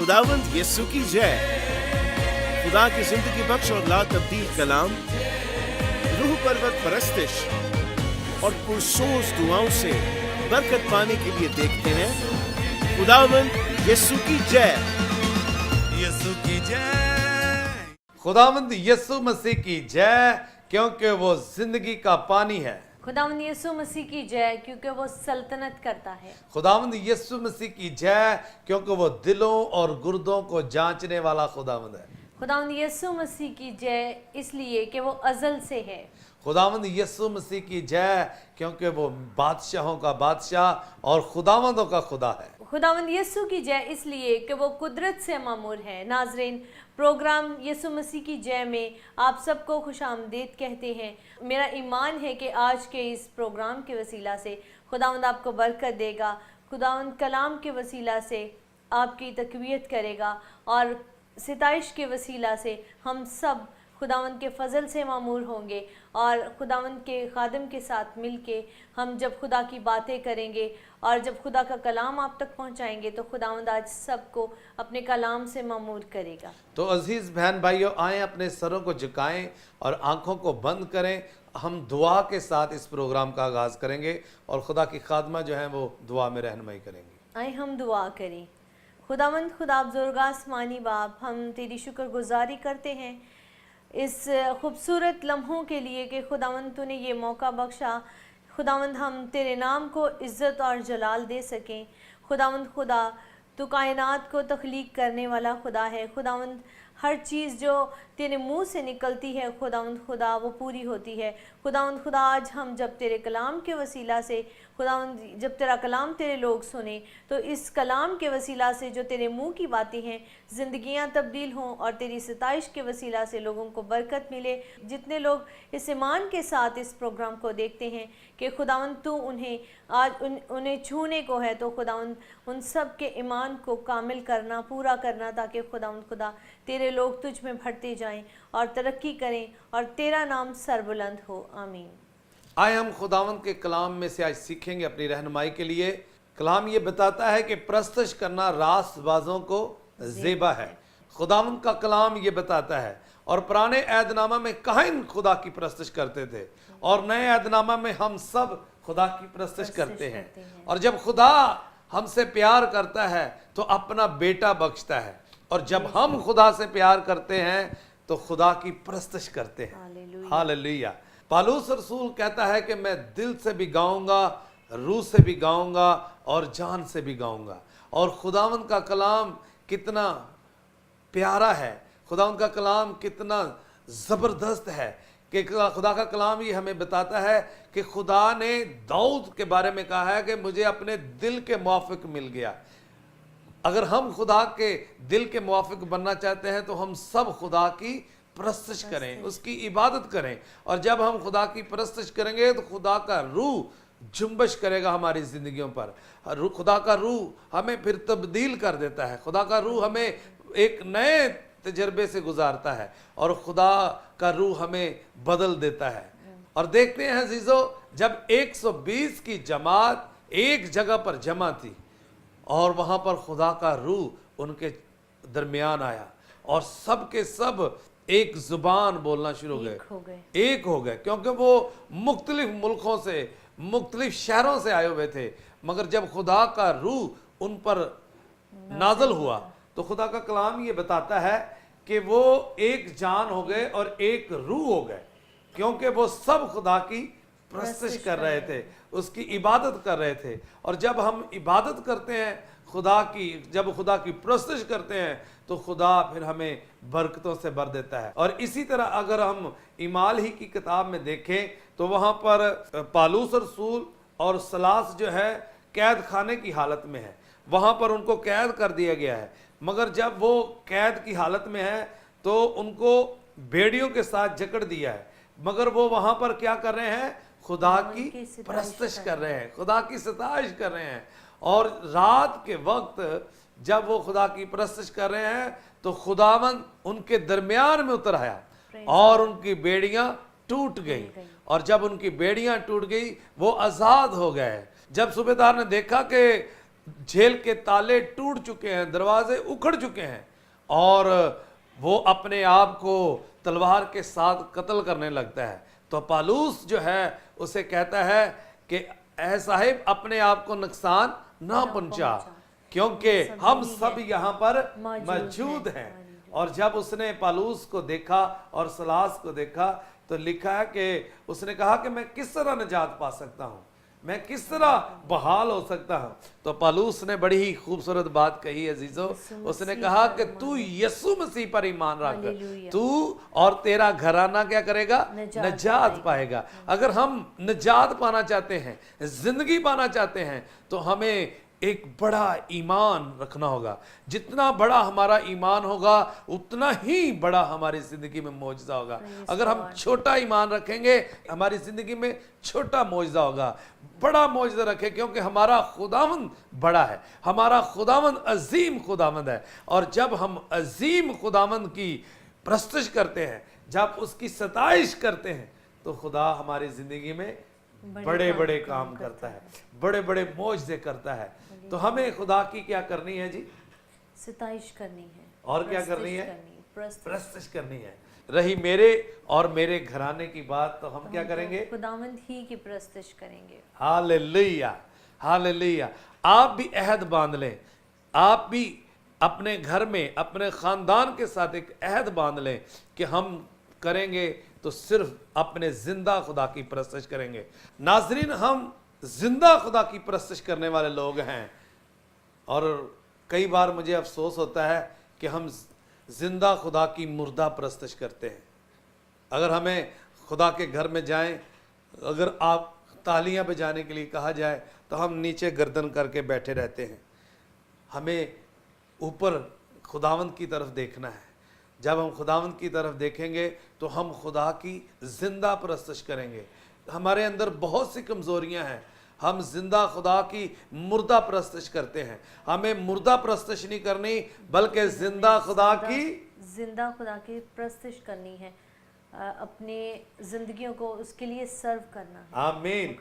खुदावंद यीशु की जय। खुदा की जिंदगी बख्श और ला तब्दील कलाम रूह परवत परस्तिश और पुरसोस दुआओं से बरकत पाने के लिए देखते हैं खुदावंद यीशु की जय। यीशु की जय। खुदावंद यीशु मसीह की जय, क्योंकि वो जिंदगी का पानी है। खुदावंद यीशु मसीह की जय, क्योंकि वो सल्तनत करता है। खुदावंद यीशु मसीह की जय, क्योंकि वो दिलों और गुर्दों को जांचने वाला खुदावंद है। खुदावंद यीशु मसीह की जय इसलिए कि वो अज़ल से है। खुदावंद यीशु मसीह की जय, क्योंकि वो बादशाहों का बादशाह और खुदावंदों का खुदा है। खुदावंद यीशु की जय इसलिए कि वो कुदरत से मामूर है। नाजरीन, प्रोग्राम यीशु मसीह की जय में आप सबको खुशामदीद कहते हैं। मेरा ईमान है कि आज के इस प्रोग्राम के वसीला से खुदावंद आपको बरकत देगा। खुदावंद कलाम के वसीला से आपकी तकवीयत करेगा और सिताइश के वसीला से हम सब खुदावंद के फ़ज़ल से मामूर होंगे और खुदावंद के खादिम के साथ मिलके हम जब खुदा की बातें करेंगे और जब खुदा का कलाम आप तक पहुंचाएंगे तो खुदावंद आज सबको अपने कलाम से मामूर करेगा। तो अजीज बहन भाइयों, आए अपने सरों को झुकाएं और आंखों को बंद करें। हम दुआ के साथ इस प्रोग्राम का आगाज़ करेंगे और खुदा की खादमा जो है वो दुआ में रहनुमाई करेंगी। आए हम दुआ करें। खुदावंद खुदा बुजुर्ग आसमानी बाप, हम तेरी शुक्रगुजारी करते हैं इस खूबसूरत लम्हों के लिए कि खुदावंद तूने ये मौका बख्शा। खुदावंद हम तेरे नाम को इज़्ज़त और जलाल दे सकें। खुदावंद खुदा तू कायनात को तख्लीक करने वाला खुदा है। खुदावंद हर चीज़ जो तेरे मुंह से निकलती है खुदावंद खुदा वो पूरी होती है। खुदावंद खुदा आज हम जब तेरे कलाम के वसीला से खुदावंद जब तेरा कलाम तेरे लोग सुने तो इस कलाम के वसीला से जो तेरे मुंह की बातें हैं ज़िंदगियां तब्दील हों और तेरी सिताइश के वसीला से लोगों को बरकत मिले। जितने लोग इस ईमान के साथ इस प्रोग्राम को देखते हैं कि खुदावंद तू उन्हें आज उन्हें छूने को है, तो खुदावंद उन सब के ईमान को कामिल करना, पूरा करना, ताकि खुदावंद खुदा तेरे लोग तुझ में बढ़ते जाएं और तरक्की करें और तेरा नाम सरबुलंद हो। आमीन। आए हम खुदावंद के कलाम में से आज सीखेंगे अपनी रहनुमाई के लिए। कलाम ये बताता है कि प्रस्तश करना रास्तबाजों को ज़ेबा है। खुदावंद का कलाम ये बताता है। और पुराने ऐदनामा में काहिन खुदा की प्रस्तश करते थे और नए ऐदनामा में हम सब खुदा की प्रस्तश करते हैं। और जब खुदा हमसे प्यार करता है तो अपना बेटा बख्शता है, और जब हम खुदा से प्यार करते हैं तो खुदा की प्रस्तश करते हैं। हालेलुया। पालूस रसूल कहता है कि मैं दिल से भी गाऊंगा, रूह से भी गाऊंगा और जान से भी गाऊंगा। और खुदावंद का कलाम कितना प्यारा है, खुदावंद का कलाम कितना ज़बरदस्त है कि खुदा का कलाम ये हमें बताता है कि खुदा ने दाऊद के बारे में कहा है कि मुझे अपने दिल के मुआफिक मिल गया। अगर हम खुदा के दिल के मुआफिक बनना चाहते हैं तो हम सब खुदा की प्रस्तश करें, उसकी इबादत करें। और जब हम खुदा की प्रस्तश करेंगे तो खुदा का रूह जुम्बश करेगा हमारी ज़िंदगियों पर। खुदा का रूह हमें फिर तब्दील कर देता है। खुदा का रूह हमें एक नए तजर्बे से गुजारता है और खुदा का रूह हमें बदल देता है। और देखते हैं अजीजों, जब 120 की जमात एक जगह पर जमा थी और वहाँ पर खुदा का रूह उनके दरमियान आया और सब के सब एक जुबान बोलना शुरू हो गए, एक हो गए, क्योंकि वो मुख्तलिफ मुल्कों से, मुख्तलिफ शहरों से आए हुए थे। मगर जब खुदा का रूह उन पर नाजल हुआ तो खुदा का कलाम ये बताता है कि वो एक जान हो गए और एक रूह हो गए, क्योंकि वो सब खुदा की प्रस्तश कर रहे थे, उसकी इबादत कर रहे थे। और जब हम इबादत करते हैं खुदा की, जब खुदा की प्रस्तश करते हैं तो खुदा फिर हमें बरकतों से भर देता है। और इसी तरह अगर हम इमाल ही की किताब में देखें तो वहाँ पर पालूस रसूल और सलास जो है कैद खाने की हालत में है, वहाँ पर उनको कैद कर दिया गया है। मगर जब वो कैद की हालत में है तो उनको भेड़ियों के साथ जकड़ दिया है, मगर वो वहाँ पर क्या कर रहे हैं? खुदा की प्रस्तश कर रहे हैं, खुदा की सताइश कर रहे हैं। और रात के वक्त जब वो खुदा की प्रस्तश कर रहे हैं तो खुदावंद उनके दरमियान में उतर आया और उनकी बेड़ियां टूट गई। और जब उनकी बेड़ियां टूट गई वो आज़ाद हो गए। जब सूबेदार ने देखा कि जेल के ताले टूट चुके हैं, दरवाजे उखड़ चुके हैं और वो अपने आप को तलवार के साथ कत्ल करने लगता है। तो पालूस जो है उसे कहता है कि ऐ साहिब अपने आप को नुकसान ना पहुंचा, क्योंकि हम सब यहाँ पर मौजूद हैं। और जब उसने पालूस को देखा और सलास को देखा तो लिखा है कि उसने कहा कि मैं किस तरह निजात पा सकता हूँ, मैं किस तरह बहाल हो सकता हूँ। तो पालूस ने बड़ी ही खूबसूरत बात कही अजीजों, उसने कहा कि तू यीशु मसीह पर ईमान रख, तू और तेरा घराना क्या करेगा, निजात पाएगा। अगर हम निजात पाना चाहते हैं, जिंदगी पाना चाहते हैं, तो हमें एक बड़ा ईमान रखना होगा। जितना बड़ा हमारा ईमान होगा उतना ही बड़ा हमारी जिंदगी में मौजज़ा होगा। अगर हम छोटा ईमान रखेंगे हमारी जिंदगी में छोटा मौजज़ा होगा। बड़ा मौजज़ा रखें, क्योंकि हमारा खुदावंद बड़ा है, हमारा खुदावंद अजीम खुदावंद है। और जब हम अजीम खुदावंद की प्रस्तुत करते हैं, जब उसकी सताइश करते हैं, तो खुदा हमारी जिंदगी में बड़े बड़े काम करता है, बड़े बड़े मौजज़े करता है। तो हमें खुदा की क्या करनी है जी, सताइश करनी है। और क्या करनी है, प्रस्तुत करनी है। रही मेरे और मेरे घराने की बात, तो हम क्या करेंगे, खुदावंद ही की प्रस्तुत करेंगे। Hallelujah, hallelujah. आप भी अहद बांध लें, आप भी अपने घर में अपने खानदान के साथ एक अहद बांध लें कि हम करेंगे तो सिर्फ अपने जिंदा खुदा की प्रस्तुत करेंगे। नाजरीन, हम जिंदा खुदा की प्रस्तुत करने वाले लोग हैं और कई बार मुझे अफसोस होता है कि हम जिंदा खुदा की मुर्दा प्रस्तुत करते हैं। अगर हमें खुदा के घर में जाएं, अगर आप तालियां बजाने के लिए कहा जाए तो हम नीचे गर्दन करके बैठे रहते हैं। हमें ऊपर खुदावंद की तरफ देखना है। जब हम खुदावंद की तरफ देखेंगे तो हम खुदा की जिंदा प्रस्तुत करेंगे। हमारे अंदर बहुत सी कमजोरियां हैं, हम जिंदा खुदा की मुर्दा प्रस्तुत करते हैं। हमें मुर्दा प्रस्तुत नहीं करनी, बल्कि जिंदा खुदा की प्रस्तुत करनी है। अपने जिंदगियों को उसके लिए सर्व करना है। आमीन।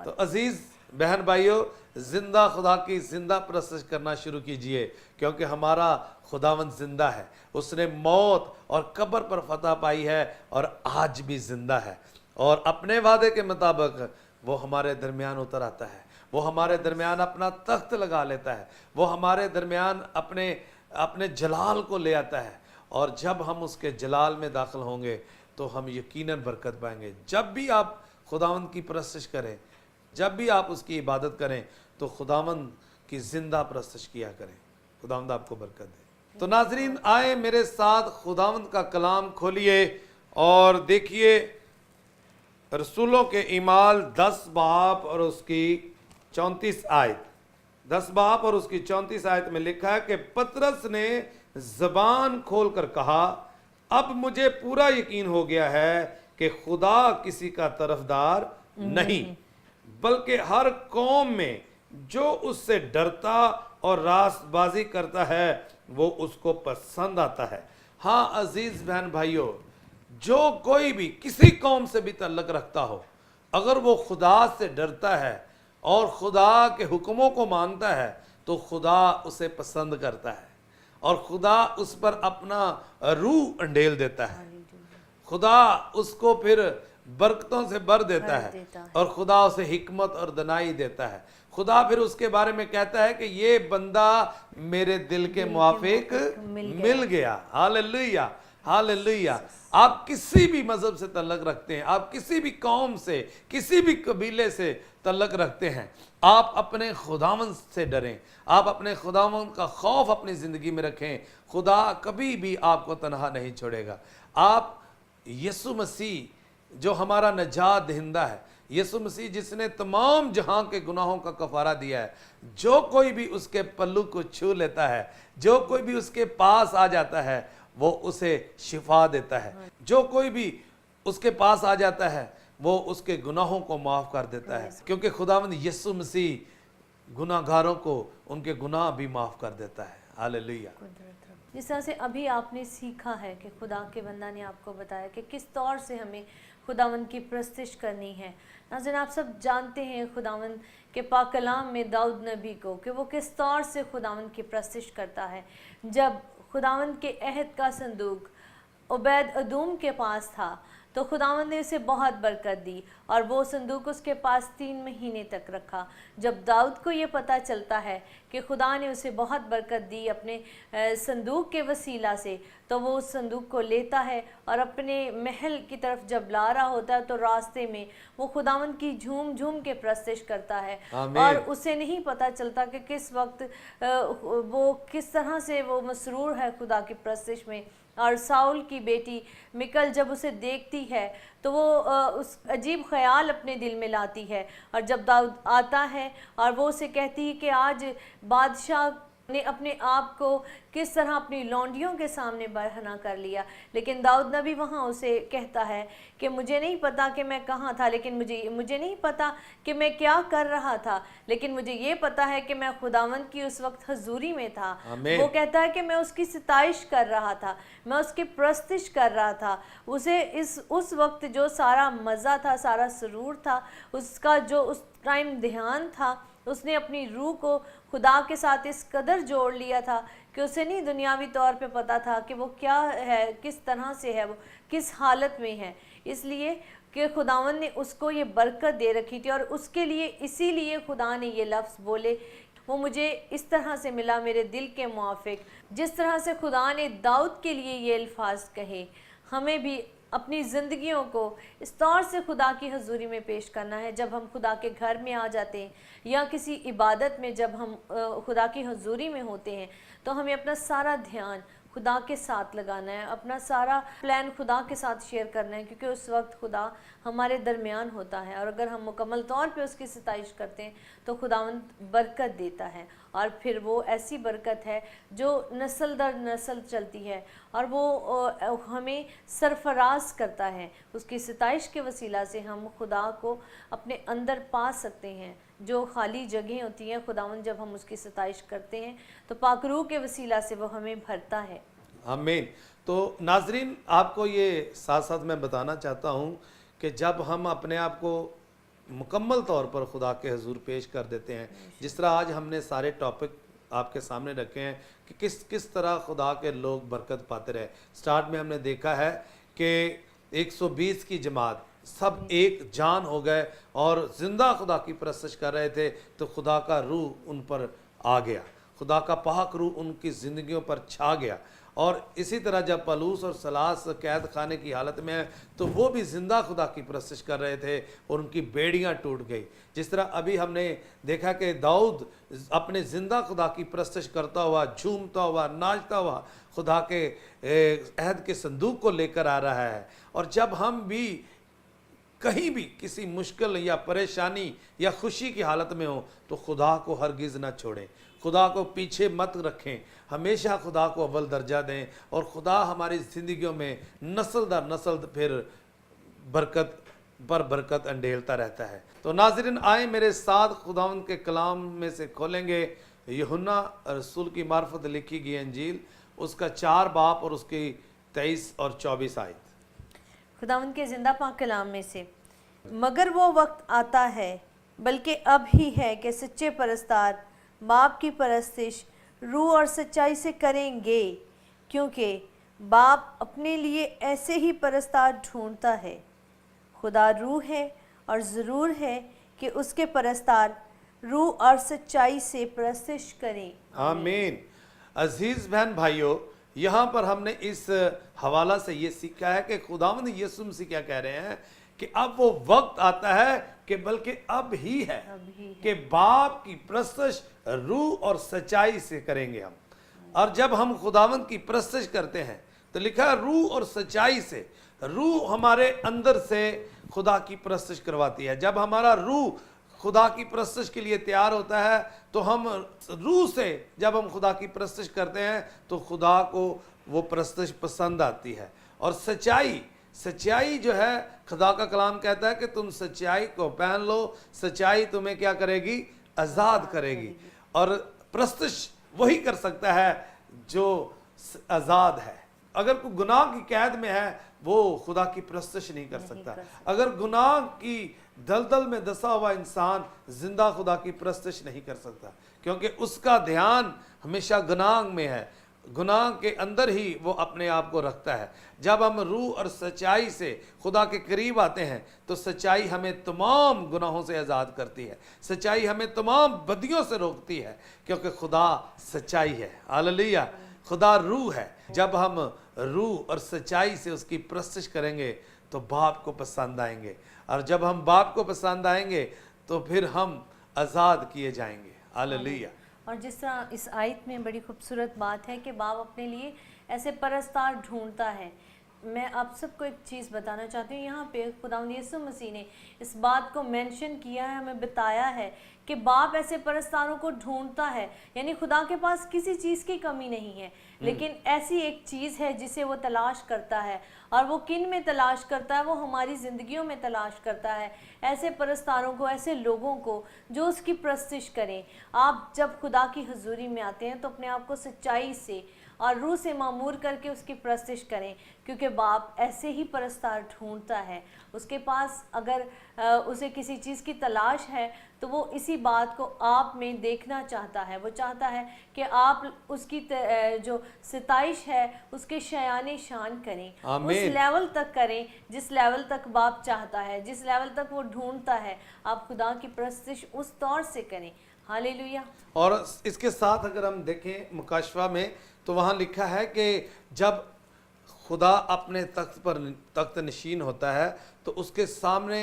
तो अजीज बहन भाइयों, जिंदा खुदा की जिंदा प्रस्तुत करना शुरू कीजिए, क्योंकि हमारा खुदावंद जिंदा है। उसने मौत और कब्र पर फतह पाई है और आज भी जिंदा है, और अपने वादे के मुताबिक वो हमारे दरमियान उतर आता है। वो हमारे दरमियान अपना तख्त लगा लेता है, वो हमारे दरमियान अपने जलाल को ले आता है। और जब हम उसके जलाल में दाखिल होंगे तो हम यकीनन बरकत पाएंगे। जब भी आप खुदावंद की प्रस्तुत करें, जब भी आप उसकी इबादत करें, तो खुदावंद की जिंदा प्रस्तुत किया करें। खुदावंद आपको बरकत दे। तो नाजरीन, आए मेरे साथ खुदावंद का कलाम खोलिए और देखिए रसूलों के ईमाल 10 बाब और उसकी 34 आयत। 10 बाब और उसकी 34 आयत में लिखा है कि पतरस ने जबान खोलकर कहा, अब मुझे पूरा यकीन हो गया है कि खुदा किसी का तरफदार नहीं, बल्कि हर कौम में जो उससे डरता और रास्तबाजी करता है वो उसको पसंद आता है। हाँ अजीज बहन भाइयों, जो कोई भी किसी कौम से भी तल्लक रखता हो, अगर वो खुदा से डरता है और खुदा के हुक्मों को मानता है, तो खुदा उसे पसंद करता है और खुदा उस पर अपना रूह अंडेल देता है। खुदा उसको फिर बरकतों से भर देता है और खुदा उसे हिकमत और दनाई देता है। खुदा फिर उसके बारे में कहता है कि ये बंदा मेरे दिल के मुआफिक मिल गया। Hallelujah, hallelujah. आप किसी भी मजहब से तल्लक रखते हैं, आप किसी भी कौम से, किसी भी कबीले से तल्लक रखते हैं, आप अपने खुदावंद से डरें, आप अपने खुदावंद का खौफ अपनी ज़िंदगी में रखें। खुदा कभी भी आपको तनहा नहीं छोड़ेगा। आप यीशु मसीह जो हमारा नजात दहिंदा है, यीशु मसीह जिसने तमाम जहां के गुनाहों का कफारा दिया है, जो कोई भी उसके पल्लू को छू लेता है, जो कोई भी उसके पास आ जाता है, वो उसे शिफा देता है। जो कोई भी उसके पास आ जाता है वो उसके गुनाहों को माफ़ कर देता है, क्योंकि खुदावंद यीशु मसीह गुनाहगारों को उनके गुनाह भी माफ़ कर देता है। हालेलुया। जिस तरह से अभी आपने सीखा है कि खुदा के बंदा ने आपको बताया कि किस तौर से हमें खुदावंद की प्रस्तिश करनी है। नाज़रीन, आप सब जानते हैं खुदावंद के पाक कलाम में दाऊद नबी को कि वो किस तौर से खुदावंद की प्रस्तिश करता है। जब खुदावंद के अहद का संदूक उबैद अदूम के पास था तो खुदावंद ने उसे बहुत बरकत दी और वो संदूक उसके पास 3 महीने तक रखा। जब दाऊद को ये पता चलता है कि खुदा ने उसे बहुत बरकत दी अपने संदूक के वसीला से, तो वो उस संदूक को लेता है और अपने महल की तरफ जब ला रहा होता है तो रास्ते में वो खुदावंद की झूम झूम के प्रस्तिश करता है। और उसे नहीं पता चलता कि किस वक्त वो किस तरह से वो मसरूर है खुदा की प्रस्तिश में। और साउल की बेटी मिकल जब उसे देखती है तो वो उस अजीब ख्याल अपने दिल में लाती है, और जब दाऊद आता है और वो उसे कहती है कि आज बादशाह ने अपने आप को किस तरह अपनी लौंडियों के सामने बरहना कर लिया, लेकिन दाऊद नबी वहाँ उसे कहता है कि मुझे नहीं पता कि मैं कहाँ था, लेकिन मुझे नहीं पता कि मैं क्या कर रहा था, लेकिन मुझे ये पता है कि मैं खुदावंद की उस वक्त हजूरी में था। वो कहता है कि मैं उसकी सिताइश कर रहा था, मैं उसकी प्रस्तिश कर रहा था। उसे उस वक्त जो सारा मज़ा था, सारा सुरूर था, उसका जो उस टाइम ध्यान था, उसने अपनी रूह को खुदा के साथ इस कदर जोड़ लिया था कि उसे नहीं दुनियावी तौर पे पता था कि वो क्या है, किस तरह से है, वो किस हालत में है, इसलिए कि खुदावंद ने उसको ये बरकत दे रखी थी। और उसके लिए इसीलिए खुदा ने ये लफ्ज़ बोले, वो मुझे इस तरह से मिला मेरे दिल के मुआफिक। जिस तरह से खुदा ने दाऊद के लिए ये अल्फाज कहे, हमें भी अपनी ज़िंदगियों को इस तौर से खुदा की हजूरी में पेश करना है। जब हम खुदा के घर में आ जाते हैं या किसी इबादत में जब हम खुदा की हजूरी में होते हैं तो हमें अपना सारा ध्यान खुदा के साथ लगाना है, अपना सारा प्लान खुदा के साथ शेयर करना है, क्योंकि उस वक्त खुदा हमारे दरमियान होता है। और अगर हम मुकम्मल तौर पे उसकी सिताइश करते हैं तो खुदावंद बरकत देता है, और फिर वो ऐसी बरकत है जो नस्ल दर नस्ल चलती है और वो हमें सरफराज करता है। उसकी सिताइश के वसीला से हम खुदा को अपने अंदर पा सकते हैं। जो खाली जगह होती हैं, खुदावंद जब हम उसकी सिताइश करते हैं तो पाक रूह के वसीला से वो हमें भरता है। आमीन। तो नाजरीन, आपको ये साथ साथ मैं बताना चाहता हूँ कि जब हम अपने आप को मुकम्मल तौर पर खुदा के हुजूर पेश कर देते हैं, जिस तरह आज हमने सारे टॉपिक आपके सामने रखे हैं कि किस तरह खुदा के लोग बरकत पाते रहे। स्टार्ट में हमने देखा है कि 120 की जमात सब एक जान हो गए और ज़िंदा खुदा की परस्तिश कर रहे थे, तो खुदा का रूह उन पर आ गया, खुदा का पाक रूह उनकी ज़िंदगियों पर छा गया। और इसी तरह जब पलूस और सलास कैद खाने की हालत में है तो वो भी ज़िंदा खुदा की परस्तिश कर रहे थे और उनकी बेड़ियां टूट गई। जिस तरह अभी हमने देखा कि दाऊद अपने ज़िंदा खुदा की परस्तिश करता हुआ, झूमता हुआ, नाचता हुआ खुदा के अहद के संदूक को लेकर आ रहा है। और जब हम भी कहीं भी किसी मुश्किल या परेशानी या खुशी की हालत में हो तो खुदा को हरगिज़ ना छोड़ें, खुदा को पीछे मत रखें, हमेशा खुदा को अव्वल दर्जा दें और खुदा हमारी ज़िंदगियों में नस्ल दर नस्ल फिर बरकत पर बरकत अंडेलता रहता है। तो नाज़रीन, आए मेरे साथ खुदावंद के कलाम में से खोलेंगे यूहन्ना रसूल की मार्फत लिखी गई अंजील, उसका 4 बाब और उसकी 23 और 24 आयत। खुदावंद के जिंदा पाक कलाम में से, मगर वो वक्त आता है, बल्कि अब ही है कि सच्चे परस्तार बाप की परस्तिश रूह और सच्चाई से करेंगे, क्योंकि बाप अपने लिए ऐसे ही परस्तार ढूंढता है। खुदा रूह है और ज़रूर है कि उसके परस्तार रूह और सच्चाई से परस्तिश करें। आमीन। अजीज़ बहन भाइयों, यहाँ पर हमने इस हवाला से ये सीखा है कि खुदावंद यीशु मसीह क्या कह रहे हैं कि अब वो वक्त आता है कि बल्कि अब ही है कि बाप की परस्तिश रूह और सच्चाई से करेंगे हम। और जब हम खुदावंद की परस्तिश करते हैं तो लिखा है रूह और सच्चाई से। रूह हमारे अंदर से खुदा की परस्तिश करवाती है। जब हमारा रूह खुदा की परस्तिश के लिए तैयार होता है तो हम रूह से जब हम खुदा की परस्तिश करते हैं तो खुदा को वो परस्तिश पसंद आती है। और सच्चाई जो है, खुदा का कलाम कहता है कि तुम सच्चाई को पहन लो, सच्चाई तुम्हें क्या करेगी? आज़ाद करेगी। और परस्तिश वही कर सकता है जो आज़ाद है। अगर कोई गुनाह की कैद में है, वो खुदा की प्रस्तश नहीं कर सकता। अगर गुनाह की दलदल में दसा हुआ इंसान जिंदा खुदा की प्रस्तश नहीं कर सकता, क्योंकि उसका ध्यान हमेशा गुनाह में है, गुनाह के अंदर ही वो अपने आप को रखता है। जब हम रूह और सच्चाई से खुदा के करीब आते हैं तो सच्चाई हमें तमाम गुनाहों से आज़ाद करती है, सच्चाई हमें तमाम बदियों से रोकती है, क्योंकि खुदा सच्चाई है। हालेलुया। खुदा रूह है। जब हम रूह और सच्चाई से उसकी प्रस्तश करेंगे तो बाप को पसंद आएंगे, और जब हम बाप को पसंद आएंगे तो फिर हम आज़ाद किए जाएंगे। हालेलुया। और जिस तरह इस आयत में बड़ी खूबसूरत बात है कि बाप अपने लिए ऐसे परस्तार ढूंढता है। मैं आप सबको एक चीज़ बताना चाहती हूँ, यहाँ पे खुदावंद यीशु मसीह ने इस बात को मेंशन किया है, हमें बताया है कि बाप ऐसे परस्तारों को ढूंढता है, यानी खुदा के पास किसी चीज़ की कमी नहीं है, लेकिन ऐसी एक चीज़ है जिसे वो तलाश करता है। और वो किन में तलाश करता है? वो हमारी ज़िंदगियों में तलाश करता है ऐसे परस्तारों को, ऐसे लोगों को जो उसकी प्रस्तश करें। आप जब खुदा की हजूरी में आते हैं तो अपने आप को सच्चाई से और रूह से मामूर करके उसकी प्रस्तश करें, क्योंकि बाप ऐसे ही परस्तार ढूंढता है। उसके पास अगर उसे किसी चीज़ की तलाश है तो वो इसी बात को आप में देखना चाहता है। वो चाहता है कि आप उसकी जो सिताइश है उसके शयाने शान करें, उस लेवल तक करें जिस लेवल तक बाप चाहता है, जिस लेवल तक वो ढूंढता है। आप खुदा की प्रस्तश उस तौर से करें। हालेलुया। और इसके साथ अगर हम देखें मुकाशवा में तो वहाँ लिखा है कि जब खुदा अपने तख्त नशीन होता है तो उसके सामने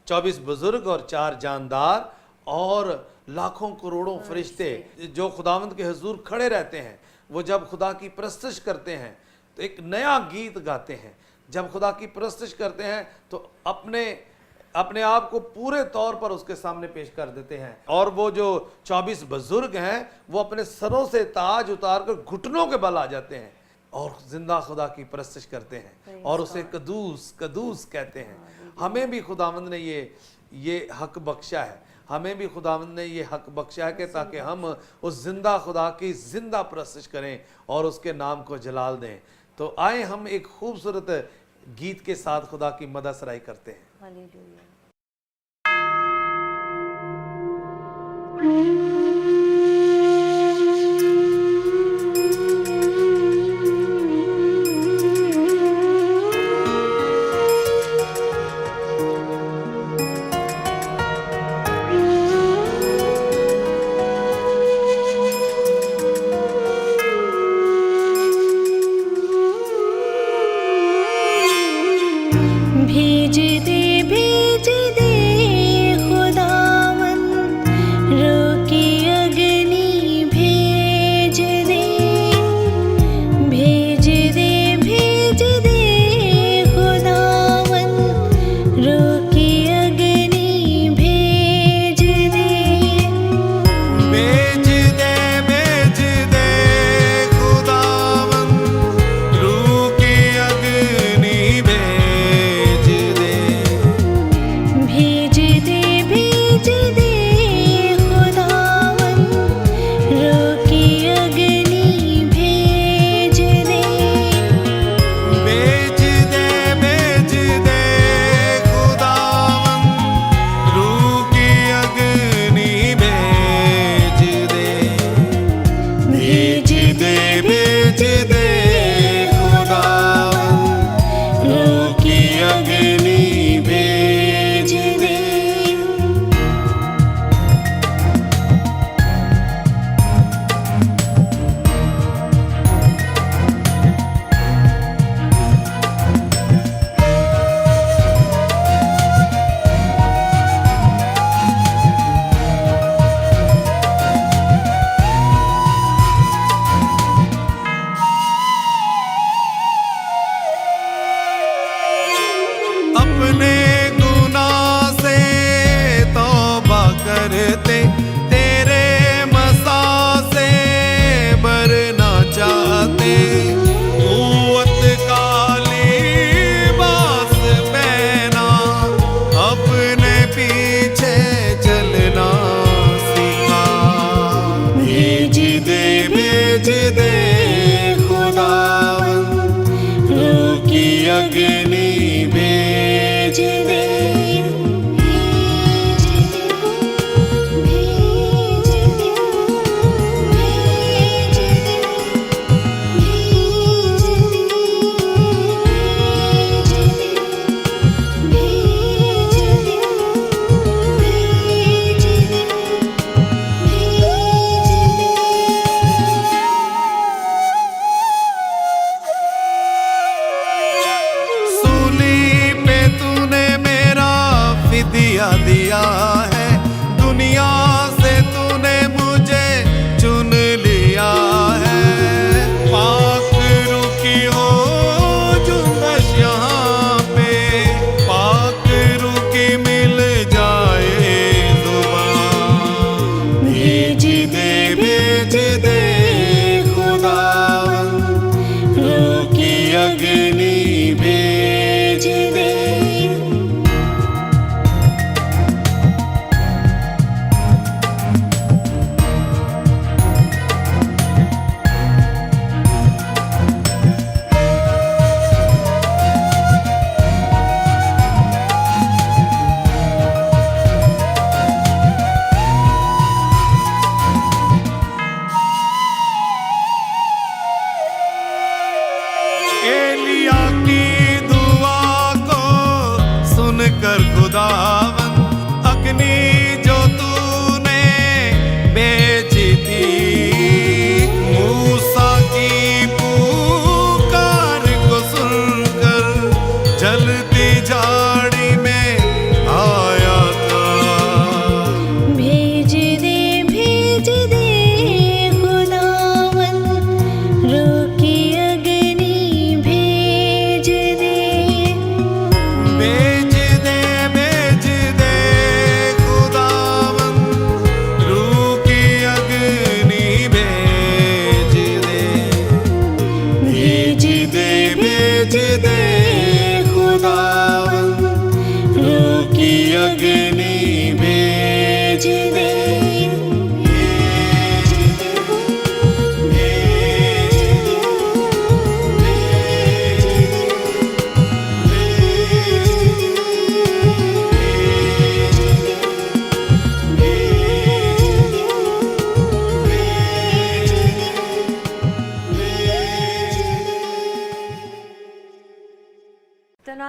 24 बुजुर्ग और 4 जानदार और लाखों करोड़ों फरिश्ते जो खुदावंद के हुजूर खड़े रहते हैं, वो जब खुदा की प्रस्तश करते हैं तो एक नया गीत गाते हैं। जब खुदा की प्रस्तश करते हैं तो अपने आप को पूरे तौर पर उसके सामने पेश कर देते हैं। और वो जो 24 बुजुर्ग हैं वो अपने सरों से ताज उतार कर घुटनों के बल आ जाते हैं और जिंदा खुदा की प्रस्तश करते हैं और उसे कदूस कदूस कहते हैं। हमें भी खुदावंद ने ये हक बख्शा है, हमें भी खुदावंद ने ये हक बख्शा है कि ताकि हम उस जिंदा खुदा की जिंदा प्रस्तश करें और उसके नाम को जलाल दें। तो आए हम एक खूबसूरत गीत के साथ खुदा की मदद सराई करते हैं। हालेलुया। भेज दे खुदावन, रोके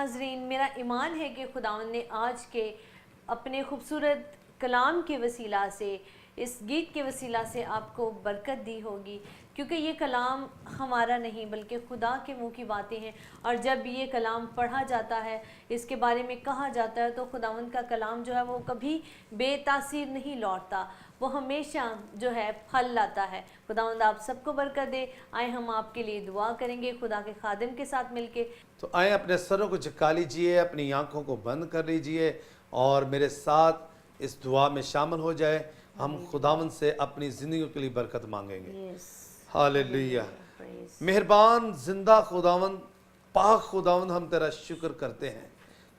नाजरीन, मेरा ईमान है कि खुदावंद ने आज के अपने खूबसूरत कलाम के वसीला से, इस गीत के वसीला से आपको बरकत दी होगी, क्योंकि ये कलाम हमारा नहीं बल्कि खुदा के मुंह की बातें हैं। और जब ये कलाम पढ़ा जाता है, इसके बारे में कहा जाता है, तो खुदावंद का कलाम जो है वो कभी बेतासीर नहीं लौटता, वो हमेशा जो है फल लाता है। खुदावंद आप सबको बरकत दे। आए हम आपके लिए दुआ करेंगे खुदा के खादिम के साथ मिलके। तो आए अपने सरों को झुका लीजिए, अपनी आंखों को बंद कर लीजिए और मेरे साथ इस दुआ में शामिल हो जाए। हम खुदावंद से अपनी ज़िंदगी के लिए बरकत मांगेंगे। हालेलुया। मेहरबान जिंदा खुदावंद, पाक खुदावंद, हम तेरा शुक्र करते हैं,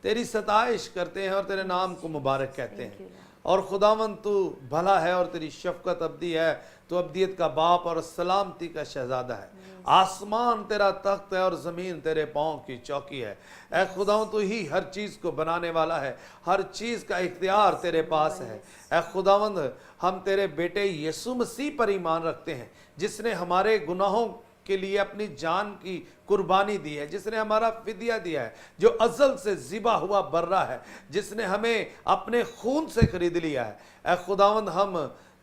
तेरी सताइश करते हैं और तेरे नाम को मुबारक कहते हैं। और खुदावंद तू भला है और तेरी शफकत अब्दी है, तू अब्दियत का बाप और सलामती का शहजादा है। आसमान तेरा तख्त है और ज़मीन तेरे पाँव की चौकी है। ऐ खुदावंद तू ही हर चीज़ को बनाने वाला है, हर चीज़ का इख्तियार तेरे पास है। ऐ खुदावंद हम तेरे बेटे यीशु मसीह पर ईमान रखते हैं, जिसने हमारे गुनाहों के लिए अपनी जान की कुर्बानी दी है, जिसने हमारा फिदिया दिया है, जो अज़ल से ज़िबा हुआ बर्रा है, जिसने हमें अपने खून से खरीद लिया है। ऐ खुदावंद हम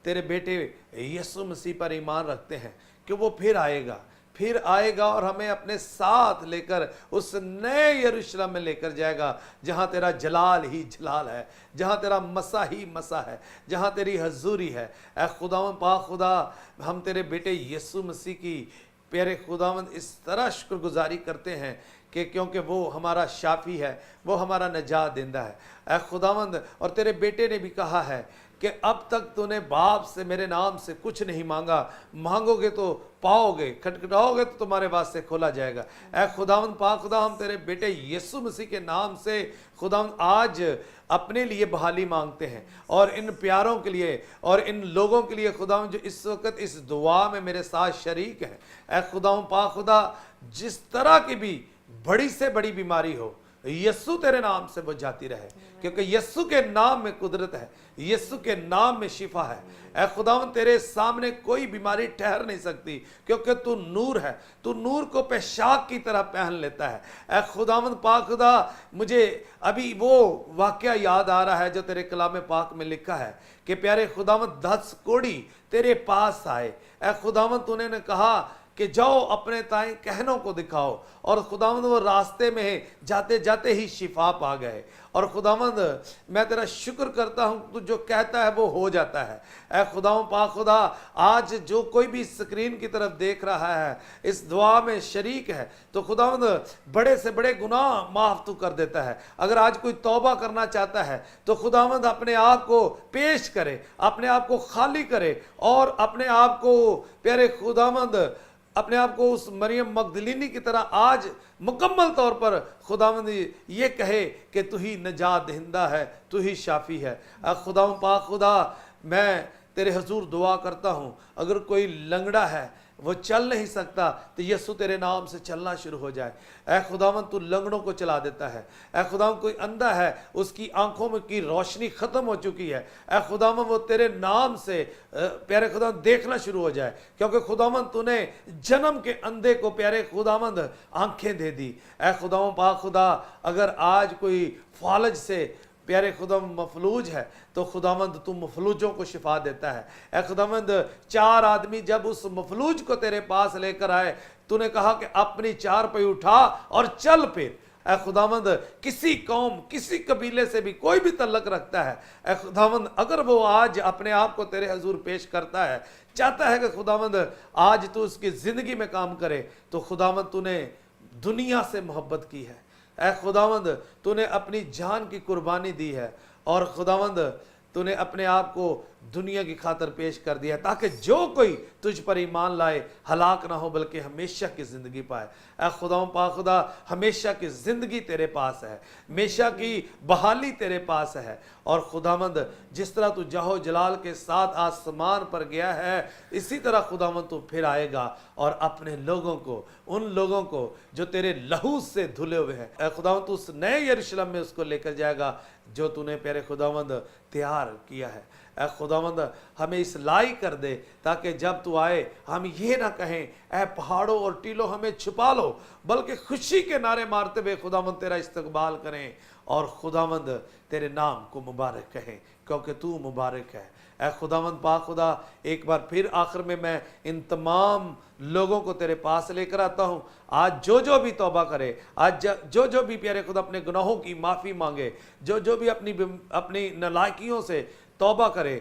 तेरे बेटे यीशु मसीह पर ईमान रखते हैं कि वो फिर आएगा और हमें अपने साथ लेकर उस नए यरूशलेम में लेकर जाएगा, जहाँ तेरा जलाल ही जलाल है, जहाँ तेरा मसा ही मसा है, जहाँ तेरी हजूरी है। ऐ खुदावंद पाक खुदा, हम तेरे बेटे यीशु मसीह की प्यारे खुदावंद इस तरह शुक्रगुजारी करते हैं कि क्योंकि वो हमारा शाफी है, वो हमारा नजात देंदा है। ऐ खुदावंद, और तेरे बेटे ने भी कहा है कि अब तक तूने बाप से मेरे नाम से कुछ नहीं मांगा, मांगोगे तो पाओगे, खटखटाओगे तो तुम्हारे वास्ते खोला जाएगा। ऐ खुदावंद पाक खुदा, हम तेरे बेटे यीशु मसीह के नाम से खुदावंद आज अपने लिए बहाली मांगते हैं और इन प्यारों के लिए और इन लोगों के लिए खुदावंद जो इस वक्त इस दुआ में मेरे साथ शरीक हैं। ऐ खुदावंद पाक खुदा, जिस तरह की भी बड़ी से बड़ी बीमारी हो, यस्सु तेरे नाम से वो जाती रहे, क्योंकि यस्सु के नाम में कुदरत है, यस्सु के नाम में शिफा है। ऐ खुदावंद, तेरे सामने कोई बीमारी ठहर नहीं सकती, क्योंकि तू नूर है, तू नूर को पेशाक की तरह पहन लेता है। ऐ खुदावंद पाक खुदा, मुझे अभी वो वाकया याद आ रहा है जो तेरे कलाम पाक में लिखा है कि प्यारे खुदावंद 10 कोढ़ी तेरे पास आए। ऐ खुदावंद, तूने ने कहा कि जाओ अपने ताई कहनों को दिखाओ, और खुदावंद वो रास्ते में जाते जाते ही शिफा पा गए। और खुदावंद, मैं तेरा शुक्र करता हूँ, तू जो कहता है वो हो जाता है। ऐ खुदावंद पाक खुदा, आज जो कोई भी स्क्रीन की तरफ देख रहा है, इस दुआ में शरीक है, तो खुदावंद बड़े से बड़े गुनाह माफ़ तू कर देता है। अगर आज कोई तौबा करना चाहता है तो खुदावंद अपने आप को पेश करे, अपने आप को खाली करे और अपने आप को प्यारे खुदावंद अपने आप को उस मरियम मगदलीनी की तरह आज मुकम्मल तौर पर खुदावंद ये कहे कि तू ही नजात दहिंदा है, तू ही शाफी है। खुदावंद पाक खुदा, मैं तेरे हजूर दुआ करता हूँ, अगर कोई लंगड़ा है, वो चल नहीं सकता, तो यीशु तेरे नाम से चलना शुरू हो जाए। ऐ खुदावंद, तू लंगड़ों को चला देता है। ऐ खुदावंद, कोई अंधा है, उसकी आंखों में की रोशनी खत्म हो चुकी है, ऐ खुदावंद वो तेरे नाम से प्यारे खुदावंद देखना शुरू हो जाए, क्योंकि खुदावंद तूने जन्म के अंधे को प्यारे खुदावंद आंखें दे दी। ऐ खुदावंद पाक खुदा, अगर आज कोई फालज से प्यारे खुदावंद मफलूज है, तो खुदावंद तू मफलूजों को शिफा देता है। ऐ खुदावंद, 4 आदमी जब उस मफलूज को तेरे पास लेकर आए, तूने कहा कि अपनी चारपाई उठा और चल फिर। ऐ खुदावंद, किसी कौम, किसी कबीले से भी कोई भी तल्लक रखता है, ऐ खुदावंद, अगर वो आज अपने आप को तेरे हजूर पेश करता है, चाहता है कि खुदावंद आज तू उसकी ज़िंदगी में काम करे, तो खुदावंद तूने दुनिया से मोहब्बत की है। ऐ खुदावंद, तूने अपनी जान की कुर्बानी दी है, और खुदावंद तूने अपने आप को दुनिया की खातर पेश कर दिया, ताकि जो कोई तुझ पर ईमान लाए हलाक ना हो, बल्कि हमेशा की ज़िंदगी पाए। ऐ खुदावंद पाक खुदा, हमेशा की ज़िंदगी तेरे पास है, हमेशा की बहाली तेरे पास है। और खुदावंद, जिस तरह तू जाहो जलाल के साथ आसमान पर गया है, इसी तरह खुदावंद तू फिर आएगा और अपने लोगों को, उन लोगों को जो तेरे लहू से धुले हुए हैं, ऐ खुदावंद तू उस नए यरूशलेम में उसको लेकर जाएगा जो तूने प्यारे खुदावंद तैयार किया है। ऐ खुदावंद हमें इस लायक कर दे ताकि जब तू आए हम ये ना कहें ऐ पहाड़ों और टीलों हमें छुपा लो, बल्कि खुशी के नारे मारते हुए खुदावंद तेरा इस्तकबाल करें और खुदावंद तेरे नाम को मुबारक कहें, क्योंकि तू मुबारक है। ऐ खुदावंद पाक खुदा, एक बार फिर आखिर में मैं इन तमाम लोगों को तेरे पास लेकर आता हूँ। आज जो भी तौबा करे, आज जो भी प्यारे खुदा अपने गुनाहों की माफ़ी मांगे, जो भी अपनी नालायकियों से तौबा करे,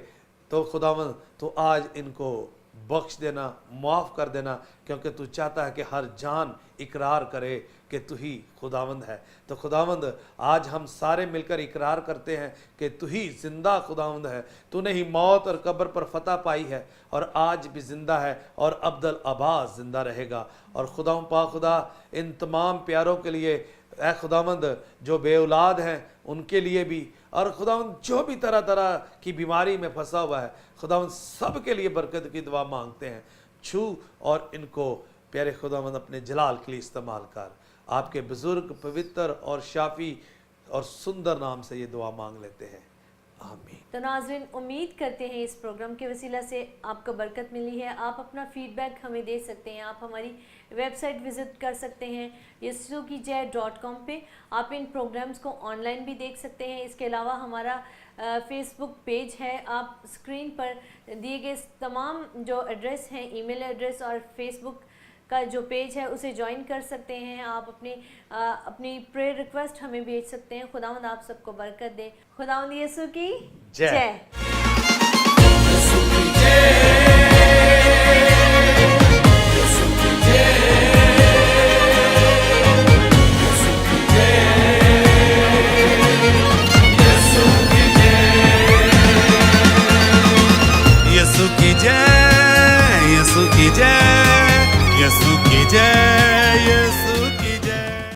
तो खुदावंद तो आज इनको बख्श देना, माफ़ कर देना, क्योंकि तू चाहता है कि हर जान इकरार करे कि तू ही खुदावंद है। तो खुदावंद आज हम सारे मिलकर इकरार करते हैं कि तू ही जिंदा खुदावंद है। तूने ही मौत और कब्र पर फतह पाई है और आज भी जिंदा है और अब्दुल आबाद जिंदा रहेगा। और खुदावंद पाक खुदा, इन तमाम प्यारों के लिए ऐ खुदावंद जो बे औलाद हैं उनके लिए भी, और खुदावंद जो भी तरह तरह की बीमारी में फंसा हुआ है, खुदावंद सब के लिए बरकत की दुआ मांगते हैं। छू और इनको प्यारे खुदावंद अपने जलाल के लिए इस्तेमाल कर। आपके बुजुर्ग पवित्र और शाफी और सुंदर नाम से ये दुआ मांग लेते हैं, आमीन। तो नाज़रीन, उम्मीद करते हैं इस प्रोग्राम के वसीला से आपको बरकत मिली है। आप अपना फीडबैक हमें दे सकते हैं। आप हमारी वेबसाइट विज़िट कर सकते हैं yesukijay.com पे। आप इन प्रोग्राम्स को ऑनलाइन भी देख सकते हैं। इसके अलावा हमारा फेसबुक पेज है। आप स्क्रीन पर दिए गए तमाम जो एड्रेस हैं, ईमेल एड्रेस और फेसबुक का जो पेज है, उसे ज्वाइन कर सकते हैं। आप अपनी प्रेयर रिक्वेस्ट हमें भेज सकते हैं। खुदावंद आप सबको बरकत दे। खुदावंद यीशु की जय। जय।